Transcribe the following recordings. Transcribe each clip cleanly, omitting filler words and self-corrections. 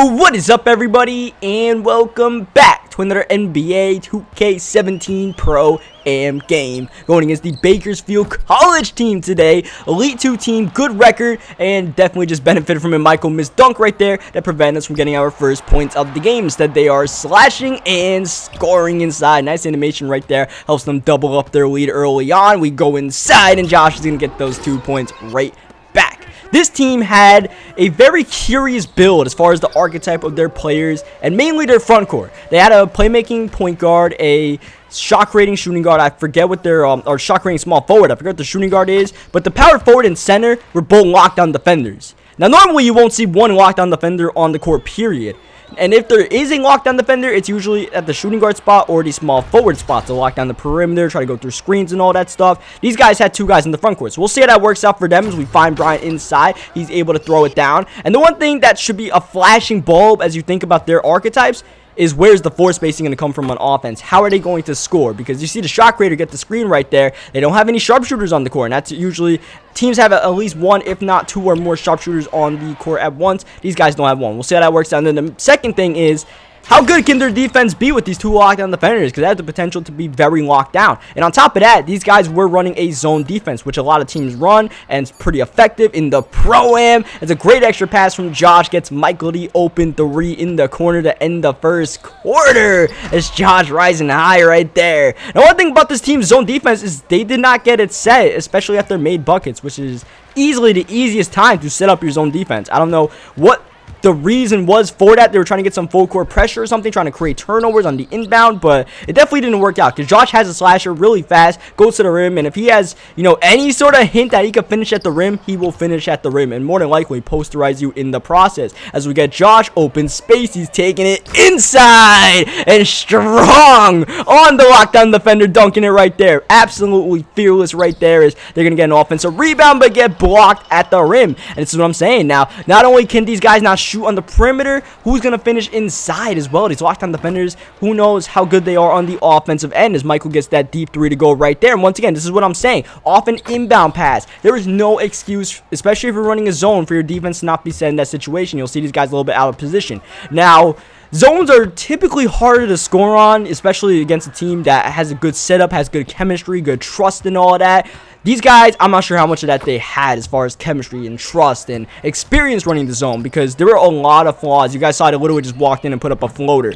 What is up, everybody, and welcome back to another NBA 2K17 Pro Am game. Going against the Bakersfield College team today. Elite 2 team, good record, and definitely just benefited from a Michael missed dunk right there that prevented us from getting our first points of the game. Instead, they are slashing and scoring inside. Nice animation right there. Helps them double up their lead early on. We go inside, and Josh is going to get those 2 points right back. This team had a very curious build as far as the archetype of their players and mainly their front court. They had a playmaking point guard, a shot creating shooting guard. I forget what their or shot creating small forward. I forget what the shooting guard is, but the power forward and center were both lockdown defenders. Now, normally you won't see one lockdown defender on the court, period. And if there is a lockdown defender, it's usually at the shooting guard spot or the small forward spot to lock down the perimeter, try to go through screens and all that stuff. These guys had 2 guys in the front court, so we'll see how that works out for them as we find Bryant inside. He's able to throw it down. And the one thing that should be a flashing bulb as you think about their archetypes is where's the floor spacing going to come from on offense? How are they going to score? Because you see the shot creator get the screen right there. They don't have any sharpshooters on the court, and that's usually teams have at least 1, if not 2 or more sharpshooters on the court at once. These guys don't have 1. We'll see how that works out. And then the second thing is, how good can their defense be with these 2 lockdown defenders? Because they have the potential to be very locked down. And on top of that, these guys were running a zone defense, which a lot of teams run, and it's pretty effective in the Pro-Am. It's a great extra pass from Josh. Gets Michael the open 3 in the corner to end the first quarter. It's Josh rising high right there. Now, one thing about this team's zone defense is they did not get it set, especially after made buckets, which is easily the easiest time to set up your zone defense. I don't know what the reason was for that. They were trying to get some full court pressure or something, trying to create turnovers on the inbound, but it definitely didn't work out because Josh has a slasher really fast, goes to the rim, and if he has, any sort of hint that he could finish at the rim, he will finish at the rim and more than likely posterize you in the process. As we get Josh open space, he's taking it inside and strong on the lockdown defender, dunking it right there. Absolutely fearless right there as they're going to get an offensive rebound but get blocked at the rim. And this is what I'm saying. Now, not only can these guys not shoot on the perimeter, who's going to finish inside as well? These lockdown defenders, who knows how good they are on the offensive end as Michael gets that deep 3 to go right there. And once again, this is what I'm saying. Off an inbound pass, there is no excuse, especially if you're running a zone, for your defense to not be set in that situation. You'll see these guys a little bit out of position. Now, zones are typically harder to score on, especially against a team that has a good setup, has good chemistry, good trust and all of that. These guys, I'm not sure how much of that they had as far as chemistry and trust and experience running the zone because there were a lot of flaws. You guys saw it literally just walked in and put up a floater.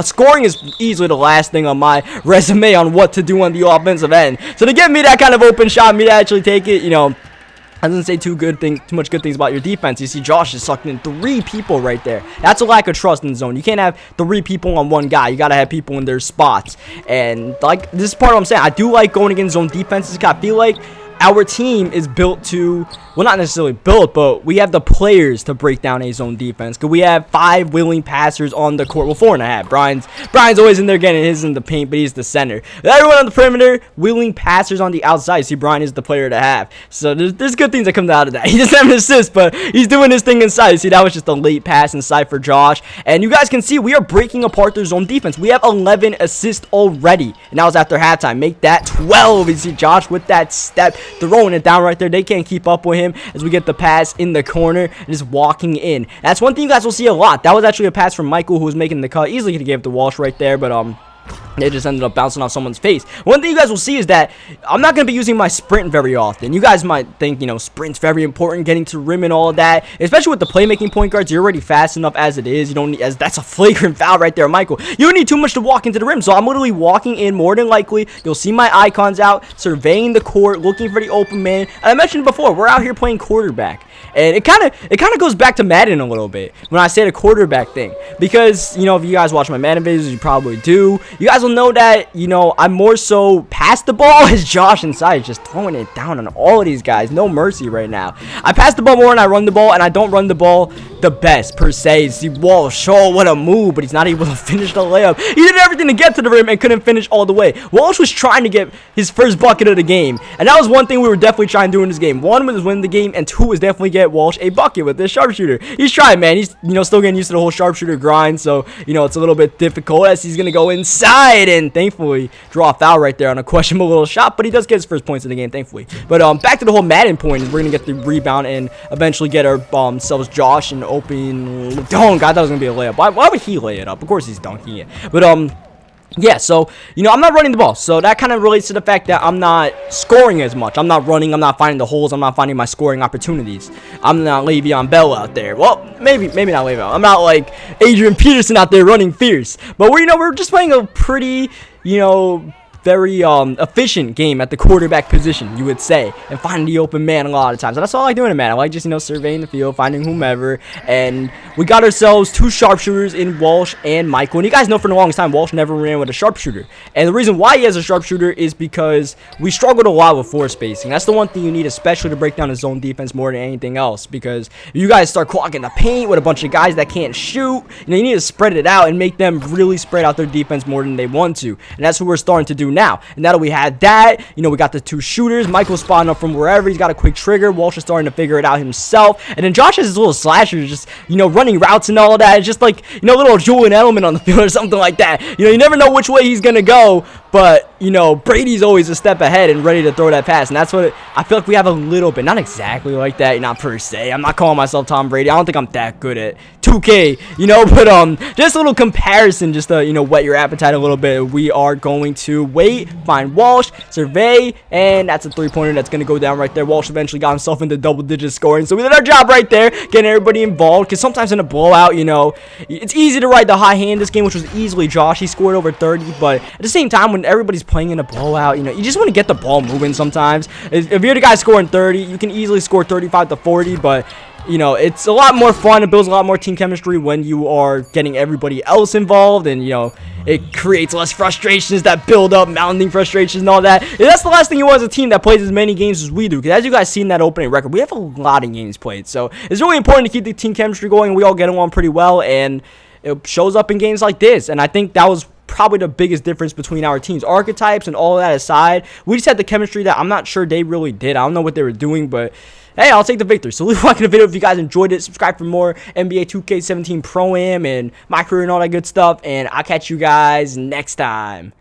Scoring is easily the last thing on my resume on what to do on the offensive end. So to give me that kind of open shot, me to actually take it, I doesn't say too much good things about your defense. You see Josh is sucking in 3 people right there. That's a lack of trust in the zone. You can't have 3 people on one guy. You got to have people in their spots. And like this is part of what I'm saying. I do like going against zone defenses. I feel like our team is built to, well, not necessarily built, but we have the players to break down a zone defense. Because we have 5 willing passers on the court. Well, 4.5. Brian's always in there getting his in the paint, but he's the center. Everyone on the perimeter, willing passers on the outside. See, Brian is the player to have. So there's good things that come out of that. He doesn't have an assist, but he's doing his thing inside. You see, that was just a late pass inside for Josh. And you guys can see we are breaking apart their zone defense. We have 11 assists already. And that was after halftime. Make that 12. You see Josh with that step, throwing it down right there. They can't keep up with him as we get the pass in the corner and just walking in. That's one thing you guys will see a lot. That was actually a pass from Michael who was making the cut. Easily could have gave it to Walsh right there, but they just ended up bouncing off someone's face. One thing you guys will see is that I'm not going to be using my sprint very often. You guys might think, sprint's very important, getting to the rim and all of that. Especially with the playmaking point guards, you're already fast enough as it is. You don't need, that's a flagrant foul right there, Michael. You don't need too much to walk into the rim. So I'm literally walking in more than likely. You'll see my icons out, surveying the court, looking for the open man. And I mentioned before, we're out here playing quarterback. And it kind of goes back to Madden a little bit when I say the quarterback thing. Because, if you guys watch my Madden videos, you probably do. You guys will know that, I'm more so past the ball as Josh inside is just throwing it down on all of these guys. No mercy right now. I pass the ball more and I run the ball, and I don't run the ball the best per se. See, Walsh, oh, what a move, but he's not able to finish the layup. He did everything to get to the rim and couldn't finish all the way. Walsh was trying to get his first bucket of the game, and that was one thing we were definitely trying to do in this game. 1 was win the game, and 2 was definitely definitely get Walsh a bucket with this sharpshooter. He's trying, man. He's, still getting used to the whole sharpshooter grind, so, it's a little bit difficult as he's going to go inside and thankfully draw a foul right there on a questionable little shot, but he does get his first points in the game, thankfully. But back to the whole Madden point, we're going to get the rebound and eventually get ourselves Josh and open dunk. I thought it was going to be a layup. Why would he lay it up? Of course he's dunking it. But, yeah, so, I'm not running the ball, so that kind of relates to the fact that I'm not scoring as much. I'm not running, I'm not finding the holes, I'm not finding my scoring opportunities. I'm not Le'Veon Bell out there. Well, maybe not Le'Veon. I'm not like Adrian Peterson out there running fierce. But, we're just playing a pretty, very efficient game at the quarterback position, you would say, and finding the open man a lot of times. And that's all I like doing in Madden. I like just, surveying the field, finding whomever, and we got ourselves 2 sharpshooters in Walsh and Michael. And you guys know for the longest time, Walsh never ran with a sharpshooter. And the reason why he has a sharpshooter is because we struggled a lot with floor spacing. That's the one thing you need, especially to break down the zone defense more than anything else, because you guys start clogging the paint with a bunch of guys that can't shoot. You need to spread it out and make them really spread out their defense more than they want to. And that's what we're starting to do now. And now that we had that, we got the 2 shooters. Michael's spotting up from wherever. He's got a quick trigger. Walsh is starting to figure it out himself. And then Josh has his little slashers, just, running routes and all of that. It's just like, little Julian Edelman on the field or something like that. You never know which way he's going to go. But, Brady's always a step ahead and ready to throw that pass. And that's what I feel like we have a little bit. Not exactly like that, not per se. I'm not calling myself Tom Brady. I don't think I'm that good at 2K, but just a little comparison just to, whet your appetite a little bit. We are going to wait, find Walsh, survey, and that's a 3-pointer that's going to go down right there. Walsh eventually got himself into double-digit scoring. So we did our job right there, getting everybody involved, because sometimes in a blowout, it's easy to ride the high hand this game, which was easily Josh. He scored over 30, but at the same time, when everybody's playing in a blowout, you just want to get the ball moving sometimes. If you're the guy scoring 30, you can easily score 35 to 40, but it's a lot more fun. It builds a lot more team chemistry when you are getting everybody else involved, and it creates less frustrations that build up, mounting frustrations and all that. And that's the last thing you want as a team that plays as many games as we do, because as you guys see in that opening record, we have a lot of games played. So it's really important to keep the team chemistry going, and we all get along pretty well, and it shows up in games like this. And I think that was probably the biggest difference between our teams. Archetypes and all of that aside, we just had the chemistry that I'm not sure they really did. I don't know what they were doing, but hey, I'll take the victory. So leave a like in the video if you guys enjoyed it. Subscribe for more NBA 2K17 Pro-Am and my career and all that good stuff. And I'll catch you guys next time.